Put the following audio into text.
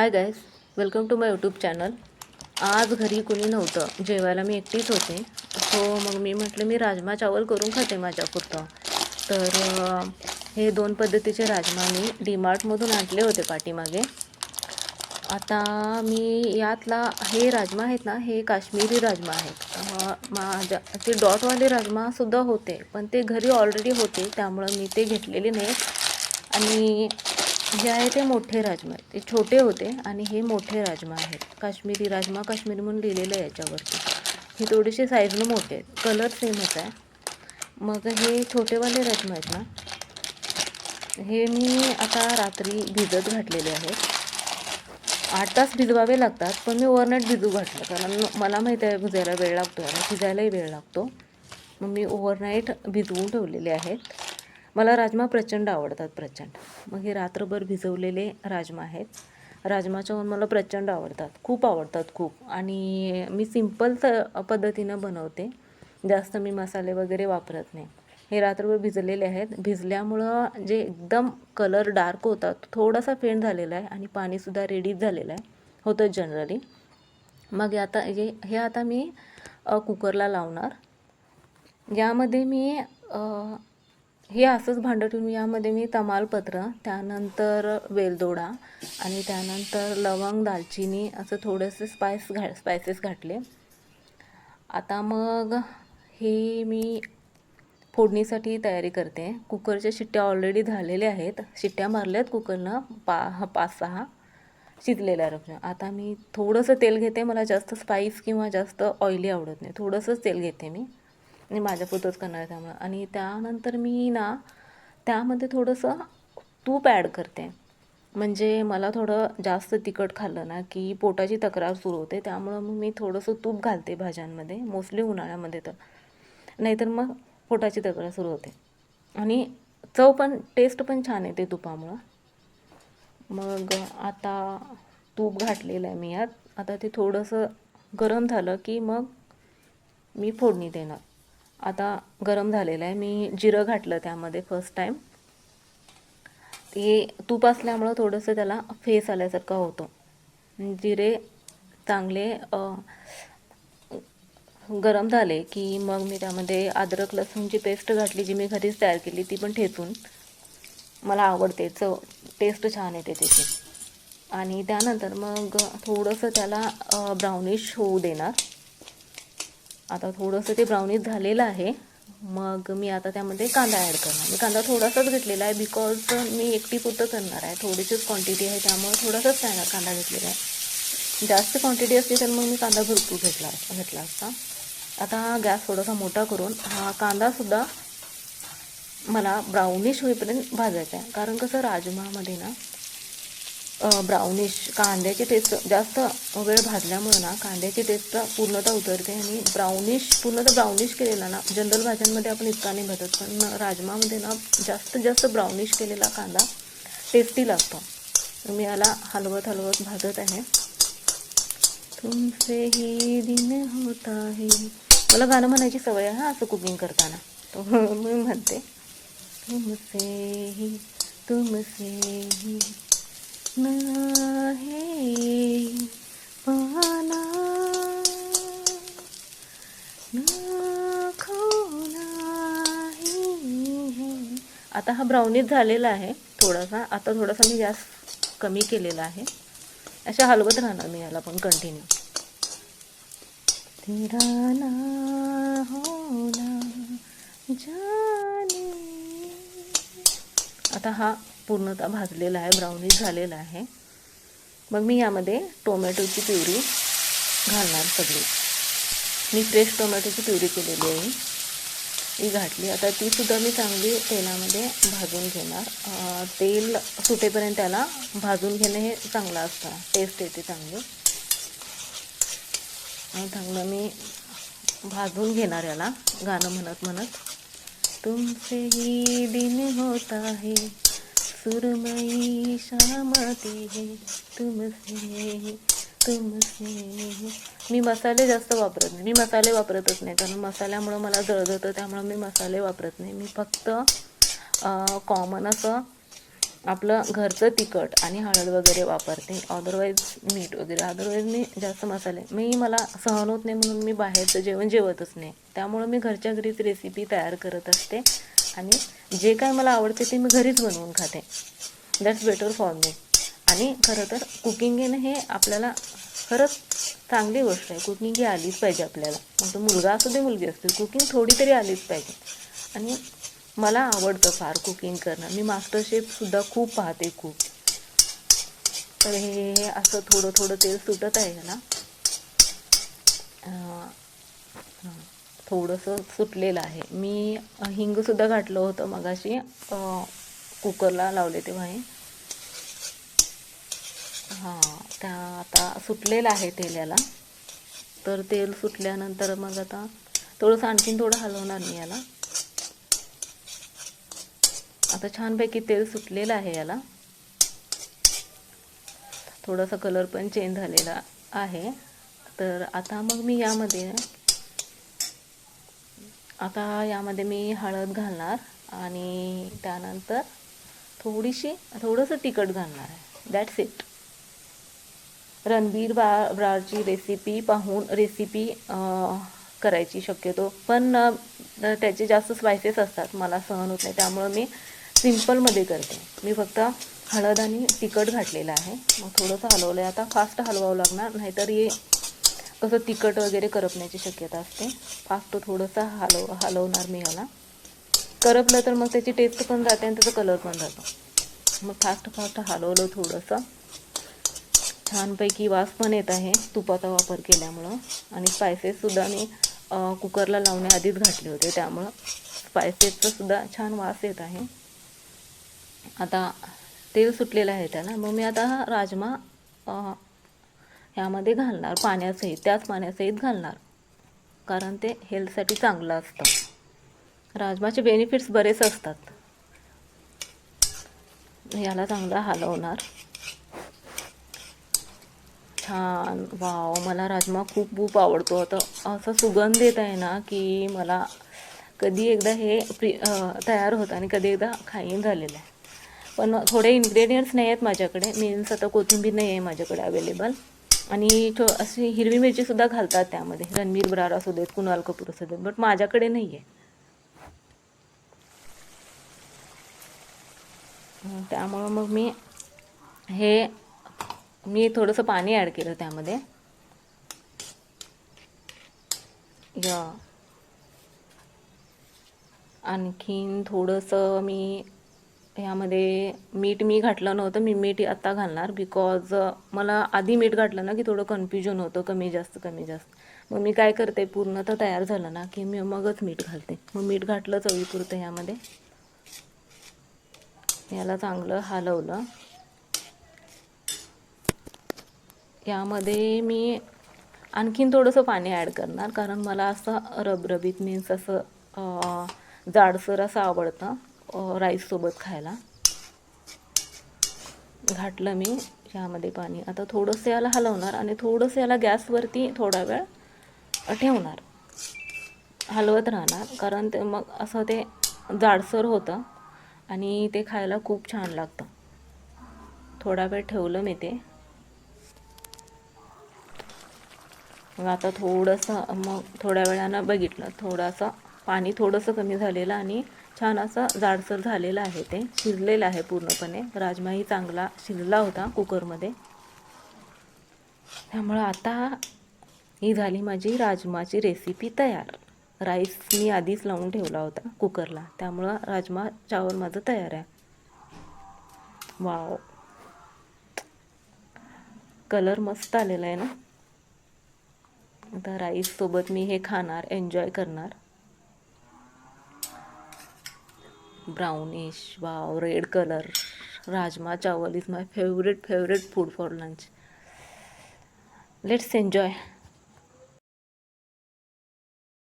High guys, welcome to my YouTube channel. आज घरी कुणी नव्हतं, जेवायला मी एकटीच होते. सो मग मी म्हटलं मी राजमा चावल करून खाते माझ्यापुरतं. तर हे दोन पद्धतीचे राजमा मी डीमार्टमधून आणले होते पाठीमागे. आता मी यातला हे राजमा आहेत ना, हे काश्मीरी राजमा आहेत. माझ्या ते डॉटवाले राजमासुद्धा होते, पण ते घरी ऑलरेडी होते, त्यामुळं मी ते घेतलेले नाहीत. आणि जे आहे ते मोठे राजमा आहेत. ते छोटे होते आणि हे मोठे राजमा आहेत. काश्मीरी राजमा, काश्मीरी म्हणून लिहिलेलं आहे याच्यावरती. हे थोडेसे साईजनं मोठे आहेत, कलर सेमच आहे. मग हे छोटेवाले राजमा आहेत ना, हे मी आता रात्री भिजत घातलेले आहेत. 8 तास भिजवावे लागतात, पण मी ओव्हरनाईट भिजू घातलं, कारण मला माहिती आहे भिजायला वेळ लागतो आणि शिजायलाही वेळ लागतो. मग मी ओव्हरनाईट भिजवून ठेवलेले आहेत. मला राजमा प्रचंड आवडतात, प्रचंड. मग हे रात्रभर भिजवलेले राजमा आहेत. राजमा चावल मला प्रचंड आवडतात, खूप आवडतात, खूप. आणि मी सिंपल पद्धतीनं बनवते, जास्त मी मसाले वगैरे वापरत नाही. हे रात्रभर भिजलेले आहेत. भिजल्यामुळं जे एकदम कलर डार्क होता तो थोडासा फेंट झालेला आहे आणि पाणीसुद्धा रेडीच झालेलं आहे, होतं जनरली. मग आता हे आता मी कुकरला लावणार. यामध्ये मी हे असंच भांडं ठेवून यामध्ये मी तमालपत्र, त्यानंतर वेलदोडा आणि त्यानंतर लवंग, दालचिनी असं थोडेसे स्पायसेस घातले. आता मग हे मी फोडणीसाठी तयारी करते. कुकरच्या शिट्ट्या ऑलरेडी झालेल्या आहेत, शिट्ट्या मारल्यात कुकरनं 5-6 शिजलेल्या रफ्या. आता मी थोडंसं तेल घेते. मला जास्त स्पाईस किंवा जास्त ऑइली आवडत नाही, थोडंसंच तेल घेते मी आणि माझ्यापुरतंच करणार आहे त्यामुळं. आणि त्यानंतर मी ना त्यामध्ये थोडंसं तूप ॲड करते. म्हणजे मला थोडं जास्त तिखट खाल्लं ना की पोटाची तक्रार सुरू होते, त्यामुळं मग मी थोडंसं तूप घालते भाज्यांमध्ये, मोस्टली उन्हाळ्यामध्ये तर. नाहीतर मग पोटाची तक्रार सुरू होते आणि चव पण, टेस्ट पण छान येते तुपामुळं. मग आता तूप घातलेलं आहे मी यात. आता ते थोडंसं गरम झालं की मग मी फोडणी देणार. आता गरम झालेलं आहे. मी जिरं घातलं त्यामध्ये फर्स्ट टाईम. ते तूप असल्यामुळं थोडंसं त्याला फेस आल्यासारखं होतं. जिरे चांगले गरम झाले की मग मी त्यामध्ये अद्रक लसूणची पेस्ट घातली, जी मी घरीच तयार केली, ती पण ठेचून. मला आवडते, चव टेस्ट छान येते त्याची. आणि त्यानंतर मग थोडंसं त्याला ब्राउनिश होऊ देणार. आता थोडंसं ते ब्राउनिश झालेलं आहे. मग मी आता त्यामध्ये कांदा ॲड करणार. मी कांदा थोडासाच घेतलेला आहे, बिकॉज मी एकटीपुरतं करणार आहे, थोडीशीच क्वांटिटी आहे, त्यामुळे थोडासाच कांदा घेतलेला आहे. जास्त क्वांटिटी असली तर मग मी कांदा भरपूर घेतला असता. आता हा गॅस थोडासा मोठा करून हा कांदासुद्धा मला ब्राउनिश होईपर्यंत भाजायचा आहे. कारण कसं राजमामध्ये ना ब्राउनिश कांद्याची टेस्ट, जास्त वेळ भाजल्यामुळे ना कांद्याची टेस्ट पूर्णतः उतरते आणि पूर्णतः ब्राउनिश केलेला ना, जनरल भाज्यांमध्ये आपण इतका नाही भाजत, पण राजमामध्ये ना जास्त ब्राउनिश केलेला कांदा टेस्टी लागतो. मी याला हलवत भाजत आहे. तुमसे ही दिन होता है. मला गाणं म्हणायची सवय आहे असं कुकिंग करताना, तो मी म्हणते तुमसे ही ना है पाना ना खोना है. आता हा ब्राउनिश झालेला आहे थोडासा. आता थोडासा मी गॅस कमी केलेला आहे. अशा हलवत राहणार मी याला पण कंटिन्यू. तेरा ना होना जाने. आता हा पूर्णतः भाजलेला आहे, ब्राउनिश झालेला आहे. मग मी यामध्ये टोमॅटोची प्युरी घालणार सगळी. मी फ्रेश टोमॅटोची प्युरी केलेली आहे, ही घातली. आता तीसुद्धा मी चांगली तेलामध्ये भाजून घेणार. तेल सुटेपर्यंत त्याला भाजून घेणं हे चांगलं असतं, टेस्ट येते चांगली. चांगलं मी भाजून घेणार याला, गाणं म्हणत तुमसे ही दिन होता है सुरमई शाम आती है तुमसे. मी मसाले जास्त वापरत नाही, मी मसाले वापरतच नाही, कारण मसाल्यामुळं मला जळजळतं, त्यामुळं मी मसाले वापरत नाही. मी फक्त कॉमन असं आपलं घरचं तिखट आणि हळद वगैरे वापरते. अदरवाईज मीठ वगैरे, अदरवाईज मी जास्त मसाले मला सहन होत नाही म्हणून मी बाहेरचं जेवण जेवतच नाही. त्यामुळं मी घरच्या घरीच रेसिपी तयार करत असते आणि जे काय मला आवडते ते मी घरीच बनवून खाते. That's better for me. आणि खरं तर कुकिंग येणं हे आपल्याला खरंच चांगली गोष्ट आहे. कुकिंग ही आलीच पाहिजे आपल्याला. मग तो मुलगा असू दे मुलगी असते, कुकिंग थोडी तरी आलीच पाहिजे. आणि मला आवडतं फार कुकिंग करणं. मी मास्टर शेफसुद्धा खूप पाहते, खूप. तर हे असं थोडं थोडं तेल सुटत आहे ना, थोडंसं सुटलेलं आहे. मी हिंगसुद्धा घातलं होतं मगाशी, कुकरला लावले तेव्हा. हे त्या आता सुटलेलं आहे तेल याला. तर तेल सुटल्यानंतर मग आता थोडंसं आणखीन थोडं हलवणार मी याला. आता छानपैकी तेल सुटलेलं आहे याला. थोडासा कलर पण चेंज झालेला आहे. तर आता मग मी यामध्ये मी हळद घालणार आणि त्यानंतर थोडंसं तिखट घालणार आहे. That's it. रणबीर ब्रारची रेसिपी पाहून करायची शक्यतो, पण त्याचे जास्त स्पायसेस असतात, मला सहन होत नाही. त्यामुळं मी सिम्पलमध्ये करते. मी फक्त हळद आणि तिखट घातलेलं आहे. मग थोडंसं हलवलं आहे. आता फास्ट हलवावं लागणार, नाहीतर हे कसं तिखट वगैरे करपण्याची शक्यता असते. फास्ट थोडंसं हलवणार मी याला. करपलं तर मग त्याची टेस्ट पण जाते आणि त्याचा कलर पण जातो. मग फास्ट हलवलं थोडंसं. छानपैकी वास पण येत आहे तुपाचा वापर केल्यामुळं. आणि स्पायसेससुद्धा मी कुकरला लावण्याआधीच घातले होते, त्यामुळं स्पायसेसचासुद्धा छान वास येत आहे. आता तेल सुटलेलं आहे त्याला. मग मी आता हा राजमा ह्यामध्ये घालणार, त्याच पाण्यासहित घालणार, कारण ते हेल्थसाठी चांगलं असतं. राजमाचे बेनिफिट्स बरेच असतात. याला चांगलं हलवणार. छान. वाव, मला राजमा खूप खूप आवडतो. आता असा सुगंध येत आहे ना की मला कधी एकदा हे तयार होतं आणि कधी एकदा खाईन झालेलं आहे. पण थोडे इन्ग्रेडियंट्स नाही आहेत माझ्याकडे. मीन्स आता कोथिंबीर नाही आहे माझ्याकडे अवेलेबल. आणि अशी हिरवी मिरचीसुद्धा घालतात त्यामध्ये, रणबीर ब्रार असू देत, कुणाल कपूर असू देत, बट माझ्याकडे नाही आहे. त्यामुळं मग मी थोडंसं पाणी ॲड केलं त्यामध्ये. आणखीन थोडंसं ह्यामध्ये मीठ घातलं नव्हतं. मीठ आता घालणार, बिकॉज मला आधी मीठ घातलं ना की थोडं कन्फ्युजन होतं, कमी जास्त. मग मी काय करते, पूर्णतः तयार झालं ना की मी मगच मीठ घालते. मग मीठ घातलं चवीपुरतं ह्यामध्ये. याला चांगलं हलवलं. यामध्ये मी आणखीन थोडंसं पाणी ॲड करणार, कारण मला असं रबरबीत, मीन्स असं जाडसर असं आवडतं राईससोबत खायला. घातलं मी ह्यामध्ये पाणी. आता थोडंसं याला हलवणार आणि थोडंसं याला गॅसवरती थोडा वेळ ठेवणार, हलवत राहणार, कारण ते मग असं ते जाडसर होतं आणि ते खायला खूप छान लागतं. थोडा वेळ ठेवलं मी ते. मग आता मग थोड्या वेळानं बघितलं, पाणी थोडंसं कमी झालेलं आणि छान असं जाडसर झालेलं आहे. ते शिजलेलं आहे पूर्णपणे. राजमाही चांगला शिजला होता कुकरमध्ये. त्यामुळं आता ही झाली माझी राजमाची रेसिपी तयार. राईस मी आधीच लावून ठेवला होता कुकरला, त्यामुळं राजमा चावल माझं तयार आहे. वाव, कलर मस्त आलेला आहे ना. आता राईससोबत मी हे खाणार, एन्जॉय करणार. Brownish, wow, red colour. Rajma chawal is my favorite food for lunch. Let's enjoy.